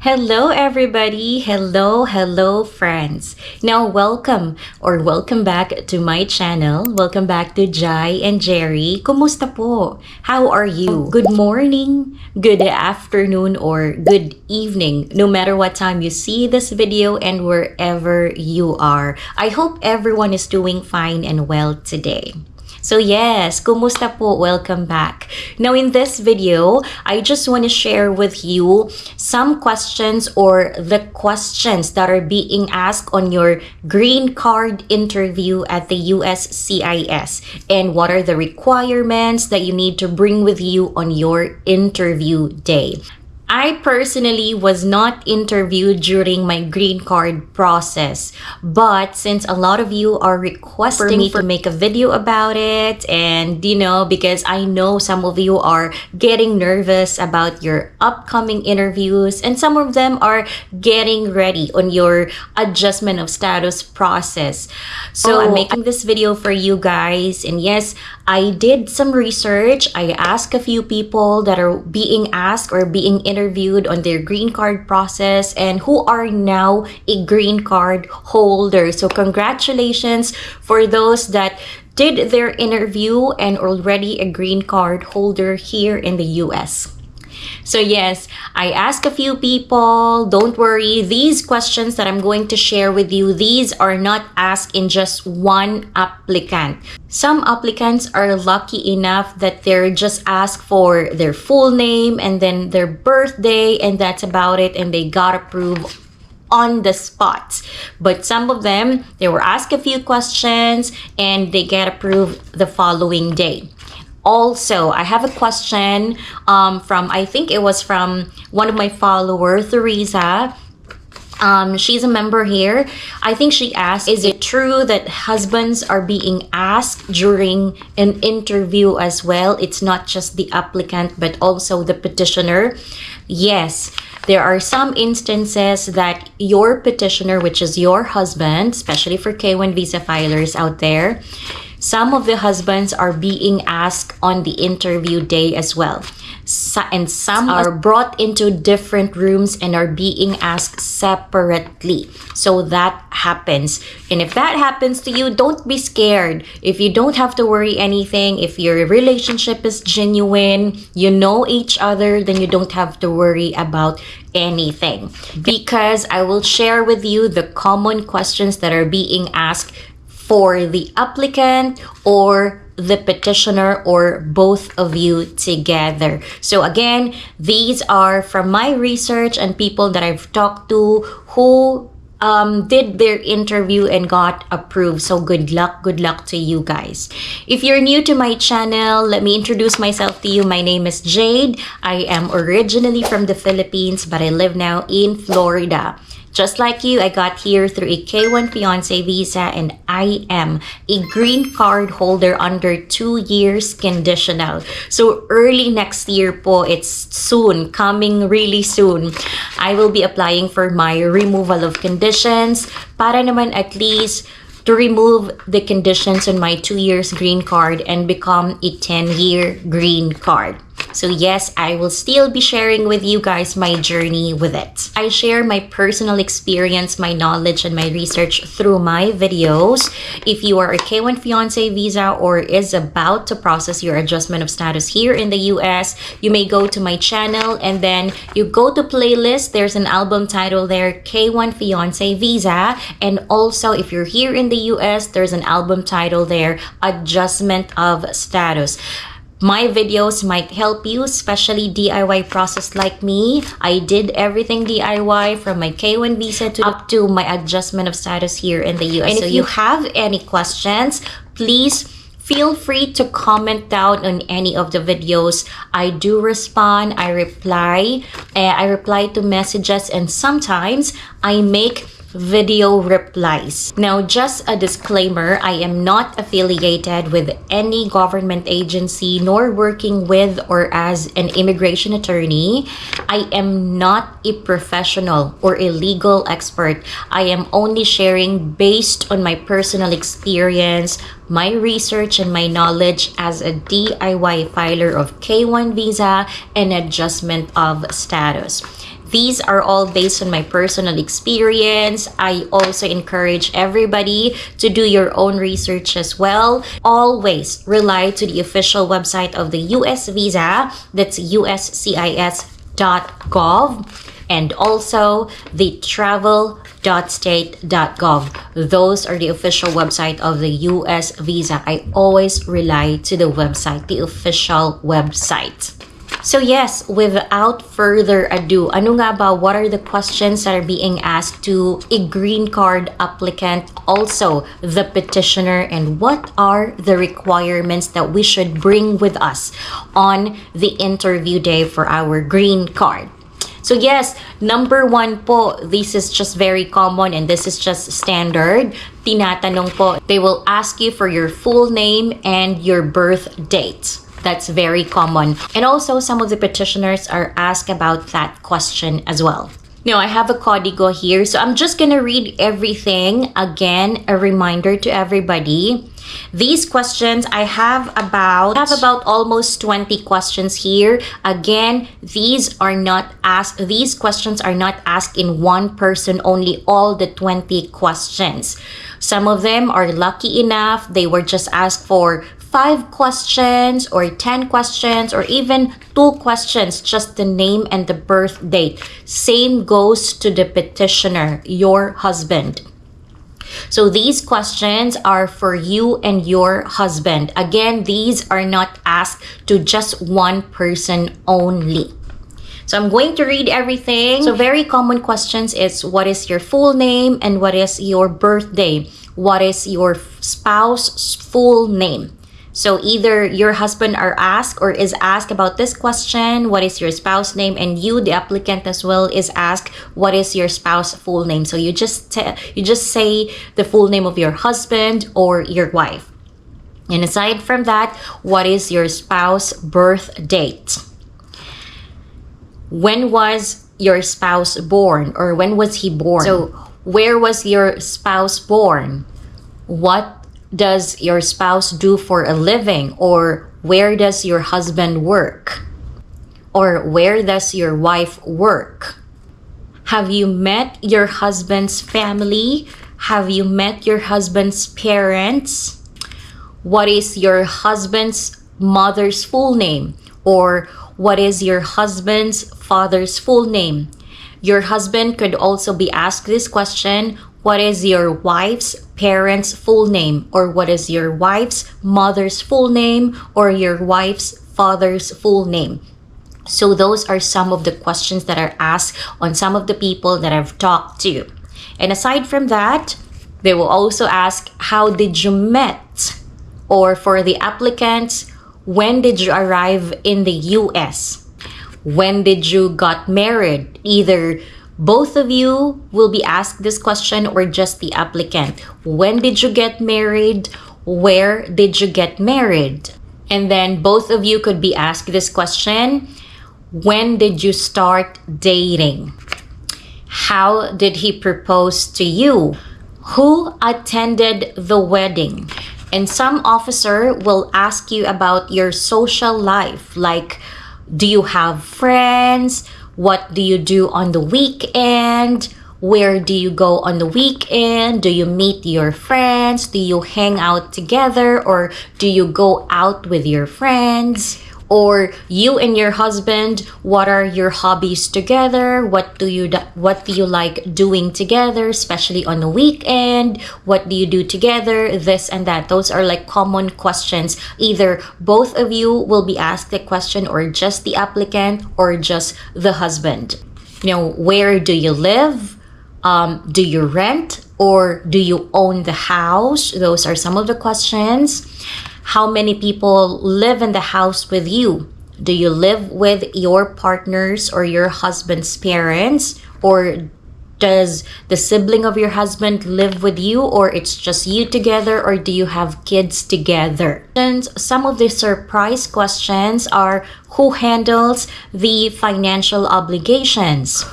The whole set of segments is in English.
Hello everybody! Hello friends! Now welcome back to my channel. Welcome back to Jhai and Jerry. Kumusta po? How are you? Good morning, good afternoon, or good evening, no matter what time you see this video and wherever you are. I hope everyone is doing fine and well today. So yes, kumusta po? Welcome back. Now in this video, I just want to share with you some questions or the questions that are being asked on your green card interview at the USCIS and what are the requirements that you need to bring with you on your interview day. I personally was not interviewed during my green card process, but since a lot of you are requesting me to make a video about it, and because I know some of you are getting nervous about your upcoming interviews and some of them are getting ready on your adjustment of status process. So I'm making this video for you guys, and yes, I did some research. I asked a few people that are being asked or being interviewed on their green card process and who are now a green card holder. So congratulations for those that did their interview and already a green card holder here in the US. So yes, I asked a few people. Don't worry, these questions that I'm going to share with you, these are not asked in just one applicant. Some applicants are lucky enough that they're just asked for their full name and then their birthday, and that's about it, and they got approved on the spot. But some of them, they were asked a few questions and they get approved the following day. Also, I have a question I think it was from one of my followers, Theresa. She's a member here. I think she asked, is it true that husbands are being asked during an interview as well? It's not just the applicant, but also the petitioner. Yes, there are some instances that your petitioner, which is your husband, especially for K1 visa filers out there, some of the husbands are being asked on the interview day as well. And some are brought into different rooms and are being asked separately. So that happens. And if that happens to you, don't be scared. If you don't have to worry anything, if your relationship is genuine, you know each other, then you don't have to worry about anything. Because I will share with you the common questions that are being asked for the applicant or the petitioner or both of you together. So again, these are from my research and people that I've talked to who did their interview and got approved. So good luck to you guys. If you're new to my channel, let me introduce myself to you. My name is Jade. I am originally from the Philippines, but I live now in Florida. Just like you, I got here through a K1 fiancé visa, and I am a green card holder under 2 years conditional. So early next year po, it's soon, coming really soon. I will be applying for my removal of conditions para naman at least to remove the conditions on my 2 years green card and become a 10-year green card. So yes, I will still be sharing with you guys my journey with it. I share my personal experience, my knowledge, and my research through my videos. If you are a K1 fiancé visa or is about to process your adjustment of status here in the US, you may go to my channel and then you go to playlist. There's an album title there, K1 fiancé visa. And also if you're here in the US, there's an album title there, Adjustment of Status. My videos might help you, especially DIY process like me. I did everything DIY from my K1 visa to up to my adjustment of status here in the US. And if you have any questions, please feel free to comment down on any of the videos. I do respond, I reply to messages, and sometimes I make video replies. Now, just a disclaimer, I am not affiliated with any government agency nor working with or as an immigration attorney. I am not a professional or a legal expert. I am only sharing based on my personal experience, my research, and my knowledge as a DIY filer of K1 visa and adjustment of status. These are all based on my personal experience. I also encourage everybody to do your own research as well. Always rely to the official website of the US Visa, that's uscis.gov, and also the travel.state.gov. Those are the official website of the US Visa. I always rely to the website, the official website. So yes, without further ado, ano nga ba, what are the questions that are being asked to a green card applicant, also the petitioner, and what are the requirements that we should bring with us on the interview day for our green card? So yes, number one po, this is just very common and this is just standard. Tinatanong po, they will ask you for your full name and your birth date. That's very common. And also some of the petitioners are asked about that question as well. Now, I have a código here, so I'm just gonna read everything. Again, a reminder to everybody. These questions, I have about almost 20 questions here. Again, these questions are not asked in one person, only all the 20 questions. Some of them are lucky enough, they were just asked for 5 questions or 10 questions or even 2 questions, just the name and the birth date. Same goes to the petitioner, your husband. So these questions are for you and your husband. Again, these are not asked to just one person only. So I'm going to read everything. So very common questions is, what is your full name and what is your birthday? What is your spouse's full name? So either your husband are asked or is asked about this question, what is your spouse name? And you, the applicant as well, is asked, what is your spouse full name? So you just say the full name of your husband or your wife. And aside from that, what is your spouse birth date? When was your spouse born, or when was he born? So where was your spouse born? What does your spouse do for a living? Or where does your husband work? Or where does your wife work? Have you met your husband's family? Have you met your husband's parents? What is your husband's mother's full name? Or what is your husband's father's full name? Your husband could also be asked this question, what is your wife's parents' full name? Or what is your wife's mother's full name? Or your wife's father's full name? So those are some of the questions that are asked on some of the people that I've talked to. And aside from that, they will also ask, how did you met? Or for the applicants, when did you arrive in the US? When did you got married? Either both of you will be asked this question or just the applicant. When did you get married? Where did you get married? And then both of you could be asked this question. When did you start dating? How did he propose to you? Who attended the wedding? And some officer will ask you about your social life, like, do you have friends? What do you do on the weekend? Where do you go on the weekend? Do you meet your friends? Do you hang out together? Or do you go out with your friends? Or you and your husband, what are your hobbies together? What do you like doing together, especially on the weekend? What do you do together? This and that. Those are like common questions. Either both of you will be asked the question, or just the applicant, or just the husband. You know, where do you live? Do you rent, or do you own the house? Those are some of the questions. How many people live in the house with you? Do you live with your partner's or your husband's parents? Or does the sibling of your husband live with you, or it's just you together, or do you have kids together? And some of the surprise questions are, who handles the financial obligations?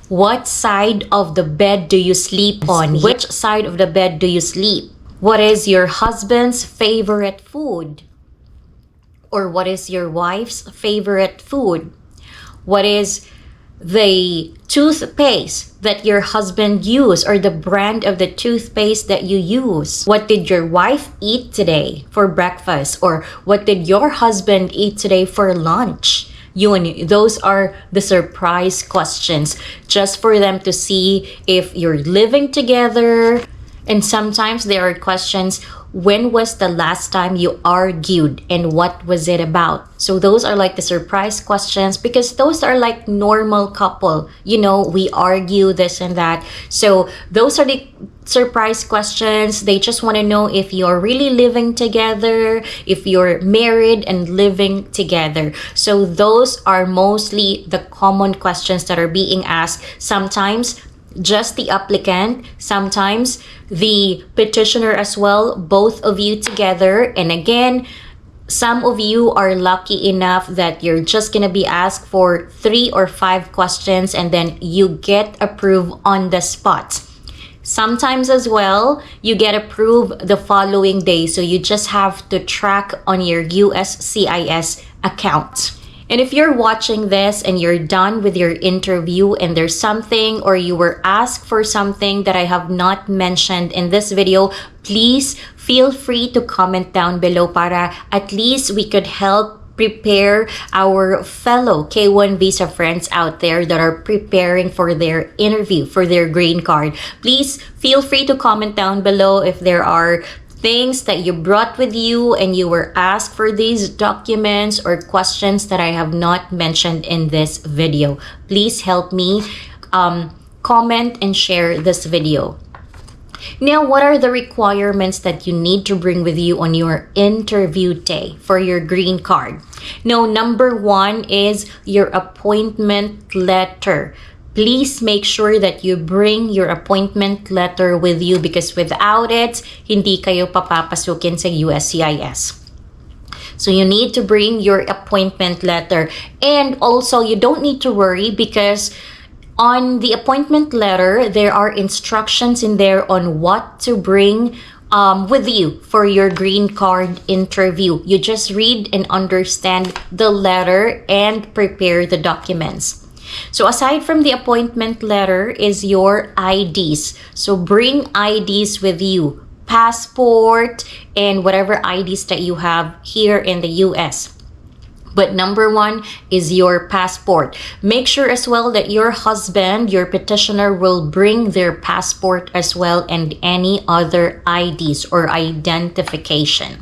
What side of the bed do you sleep on? Which side of the bed do you sleep? What is your husband's favorite food? Or what is your wife's favorite food? What is the toothpaste that your husband used or the brand of the toothpaste that you use. What did your wife eat today for breakfast? Or what did your husband eat today for lunch? Those are the surprise questions, just for them to see if you're living together. And sometimes there are questions, when was the last time you argued and what was it about? So those are like the surprise questions, because those are like normal couple. We argue this and that. So those are the surprise questions. They just want to know if you're really living together, if you're married and living together. So those are mostly the common questions that are being asked. Sometimes just the applicant, sometimes the petitioner as well, both of you together. And again, some of you are lucky enough that you're just gonna be asked for 3 or 5 questions and then you get approved on the spot. Sometimes as well, you get approved the following day. So you just have to track on your USCIS account. And if you're watching this and you're done with your interview and there's something, or you were asked for something that I have not mentioned in this video, please feel free to comment down below para at least we could help prepare our fellow K1 visa friends out there that are preparing for their interview, for their green card. Please feel free to comment down below if there are things that you brought with you and you were asked for these documents or questions that I have not mentioned in this video. Please help me comment and share this video. Now, what are the requirements that you need to bring with you on your interview day for your green card? Now, number 1 is your appointment letter. Please make sure that you bring your appointment letter with you, because without it, hindi kayo papapasukin sa USCIS. So you need to bring your appointment letter. And also, you don't need to worry, because on the appointment letter, there are instructions in there on what to bring with you for your green card interview. You just read and understand the letter and prepare the documents. So aside from the appointment letter is your IDs. So bring IDs with you, passport and whatever IDs that you have here in the US. But number 1 is your passport. Make sure as well that your husband, your petitioner, will bring their passport as well, and any other IDs or identification.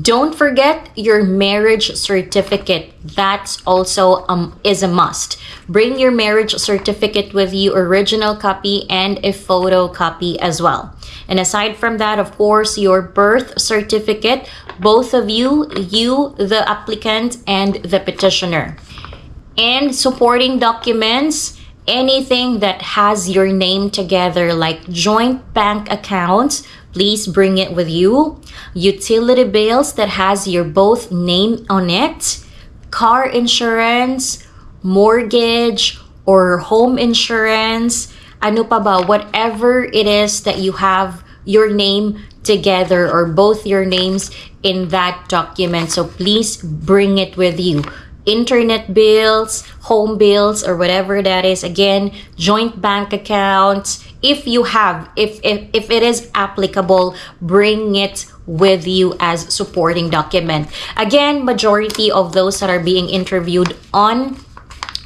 Don't forget your marriage certificate. That's also is a must. Bring your marriage certificate with you, original copy and a photo copy as well. And aside from that, of course, your birth certificate, both of you, the applicant and the petitioner. And supporting documents, anything that has your name together, like joint bank accounts, please bring it with you. Utility bills that has your both name on it, car insurance, mortgage, or home insurance, ano pa ba, whatever it is that you have your name together or both your names in that document. So please bring it with you. Internet bills, home bills, or whatever that is. Again, joint bank accounts. If you have, if it is applicable, bring it with you as supporting document. Again, majority of those that are being interviewed on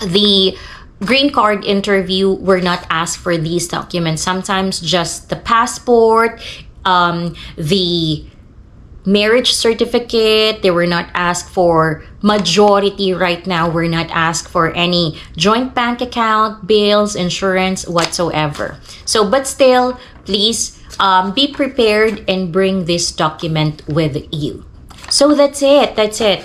the green card interview were not asked for these documents. Sometimes just the passport, the marriage certificate, they were not asked for. Majority right now were not asked for any joint bank account, bills, insurance, whatsoever. So, but still, please be prepared and bring this document with you. So that's it.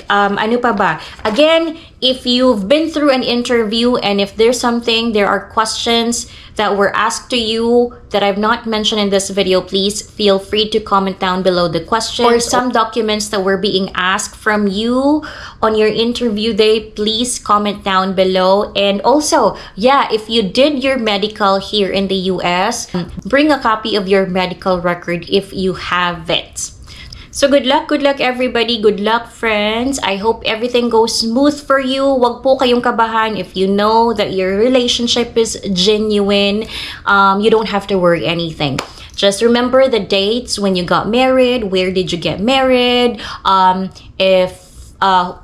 Ano pa ba? Again, if you've been through an interview and if there's something, there are questions that were asked to you that I've not mentioned in this video, please feel free to comment down below the questions. Or some documents that were being asked from you on your interview day, please comment down below. And also, yeah, if you did your medical here in the US, bring a copy of your medical record if you have it. So good luck everybody. Good luck friends. I hope everything goes smooth for you. Wag po kayong kabahan if you know that your relationship is genuine. You don't have to worry anything. Just remember the dates when you got married, where did you get married, if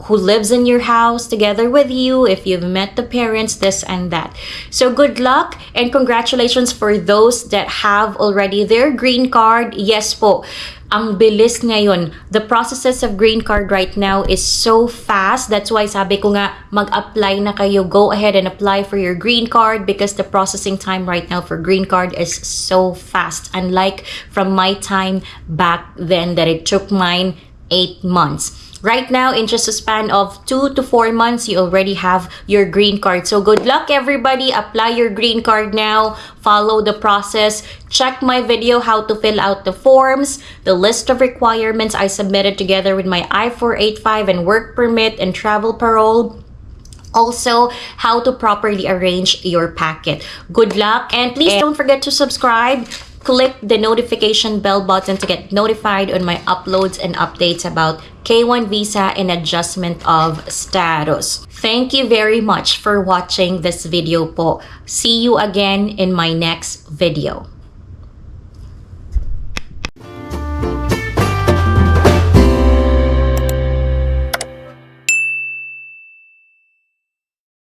who lives in your house together with you, if you've met the parents, this and that. So good luck and congratulations for those that have already their green card. Yes po, ang bilis ngayon. The processes of green card right now is so fast. That's why sabi ko nga, mag-apply na kayo. Go ahead and apply for your green card because the processing time right now for green card is so fast. Unlike from my time back then that it took mine 8 months. Right now, in just a span of 2 to 4 months, you already have your green card. So good luck everybody. Apply your green card now. Follow the process. Check my video how to fill out the forms, the list of requirements I submitted together with my I-485 and work permit and travel parole. Also, how to properly arrange your packet. Good luck and please don't forget to subscribe. Click the notification bell button to get notified on my uploads and updates about K1 visa and adjustment of status. Thank you very much for watching this video po. See you again in my next video.